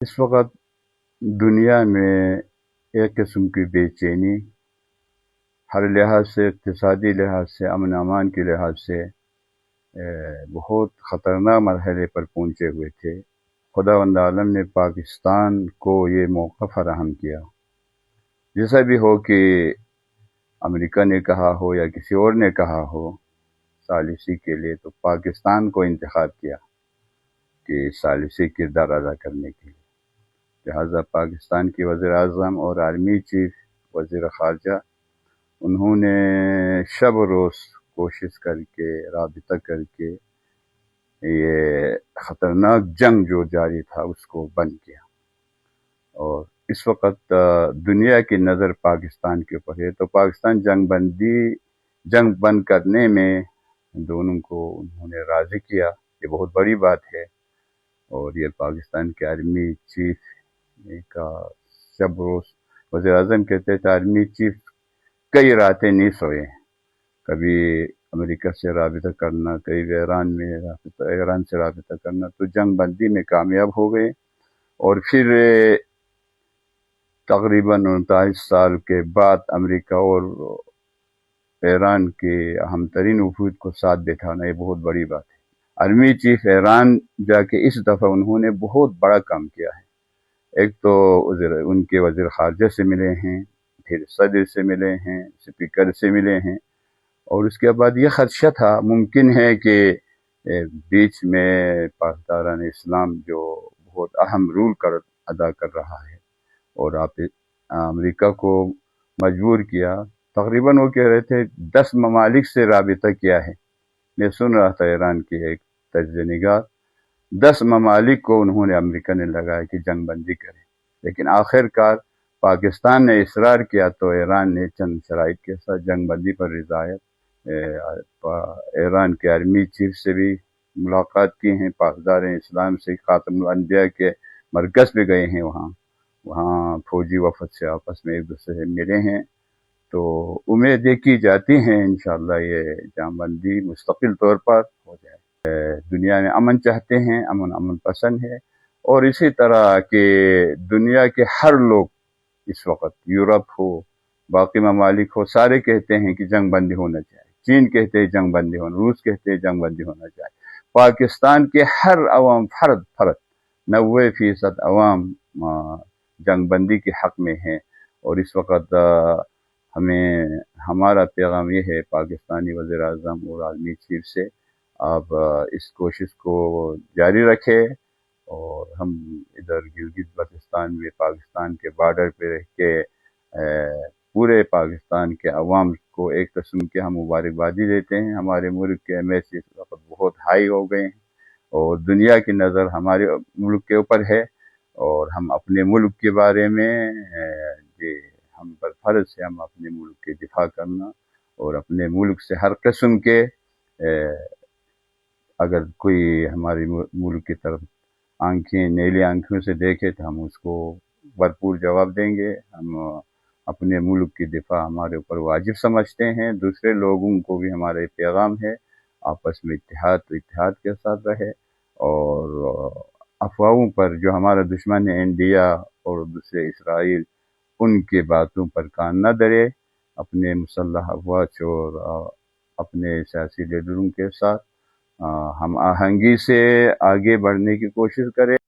اس وقت دنیا میں ایک قسم کی بے چینی ہر لحاظ سے، اقتصادی لحاظ سے، امن امان کے لحاظ سے بہت خطرناک مرحلے پر پہنچے ہوئے تھے۔ خداوند عالم نے پاکستان کو یہ موقع فراہم کیا، جیسا بھی ہو کہ امریکہ نے کہا ہو یا کسی اور نے کہا ہو ثالثی کے لیے، تو پاکستان کو انتخاب کیا کہ ثالثی کردار ادا کرنے کے لیے۔ لہٰذا پاکستان کی وزیر اعظم اور آرمی چیف وزیر خارجہ انہوں نے شب و روز کوشش کر کے، رابطہ کر کے یہ خطرناک جنگ جو جاری تھا اس کو بند کیا، اور اس وقت دنیا کی نظر پاکستان کے اوپر ہے۔ تو پاکستان جنگ بند کرنے میں دونوں کو انہوں نے راضی کیا، یہ بہت بڑی بات ہے۔ اور یہ پاکستان کے آرمی چیف کا شب روز، وزیر اعظم کہتے تھے آرمی چیف کئی راتیں نہیں سوئے، کبھی امریکہ سے رابطہ کرنا، کئی ایران سے رابطہ کرنا، تو جنگ بندی میں کامیاب ہو گئے۔ اور پھر تقریباً 39 سال کے بعد امریکہ اور ایران کے اہم ترین وفود کو ساتھ بٹھانا یہ بہت بڑی بات ہے۔ آرمی چیف ایران جا کے اس دفعہ انہوں نے بہت بڑا کام کیا ہے۔ ایک تو ان کے وزیر خارجہ سے ملے ہیں، پھر صدر سے ملے ہیں، اسپیکر سے ملے ہیں، اور اس کے بعد یہ خدشہ تھا ممکن ہے کہ بیچ میں پاسداران اسلام جو بہت اہم رول ادا کر رہا ہے، اور امریکہ کو مجبور کیا۔ تقریباً وہ کہہ رہے تھے 10 ممالک سے رابطہ کیا ہے۔ میں سن رہا تھا ایران کی ایک تجزیہ نگار، 10 ممالک کو انہوں نے امریکہ نے لگایا کہ جنگ بندی کرے، لیکن آخر کار پاکستان نے اصرار کیا تو ایران نے چند شرائط کے ساتھ جنگ بندی پر رضایت۔ ایران کے آرمی چیف سے بھی ملاقات کی ہیں، پاسدار اسلام سے، خاتم الانبیاء کے مرکز پہ گئے ہیں، وہاں فوجی وفد سے آپس میں ایک دوسرے سے ملے ہیں۔ تو امید یہ کی جاتی ہیں انشاءاللہ یہ جنگ بندی مستقل طور پر ہو جائے۔ دنیا میں امن چاہتے ہیں، امن پسند ہے، اور اسی طرح کہ دنیا کے ہر لوگ اس وقت، یورپ ہو، باقی ممالک ہو، سارے کہتے ہیں کہ جنگ بندی ہونا چاہیے۔ چین کہتے ہیں جنگ بندی ہونا، روس کہتے ہیں جنگ بندی ہونا چاہیے۔ پاکستان کے ہر عوام فرد 90% عوام جنگ بندی کے حق میں ہیں، اور اس وقت ہمارا پیغام یہ ہے پاکستانی وزیر اعظم اور آرمی چیف سے، آپ اس کوشش کو جاری رکھیں، اور ہم ادھر گلگت بلتستان میں پاکستان کے بارڈر پہ رہ کے پورے پاکستان کے عوام کو ایک قسم کے ہم مبارکبادی دیتے ہیں۔ ہمارے ملک کے MH اس وقت بہت ہائی ہو گئے ہیں، اور دنیا کی نظر ہمارے ملک کے اوپر ہے، اور ہم اپنے ملک کے بارے میں ہم پر فرض ہے ہم اپنے ملک کے دفاع کرنا، اور اپنے ملک سے ہر قسم کے اگر کوئی ہمارے ملک کی طرف نیلی آنکھوں سے دیکھے تو ہم اس کو بھرپور جواب دیں گے۔ ہم اپنے ملک کی دفاع ہمارے اوپر واجب سمجھتے ہیں۔ دوسرے لوگوں کو بھی ہمارا پیغام ہے، آپس میں اتحاد کے ساتھ رہے، اور افواہوں پر جو ہمارا دشمن ہے انڈیا اور دوسرے اسرائیل، ان کے باتوں پر کان نہ دھرے، اپنے مسلح افواج اور اپنے سیاسی لیڈروں کے ساتھ ہم آہنگی سے آگے بڑھنے کی کوشش کریں۔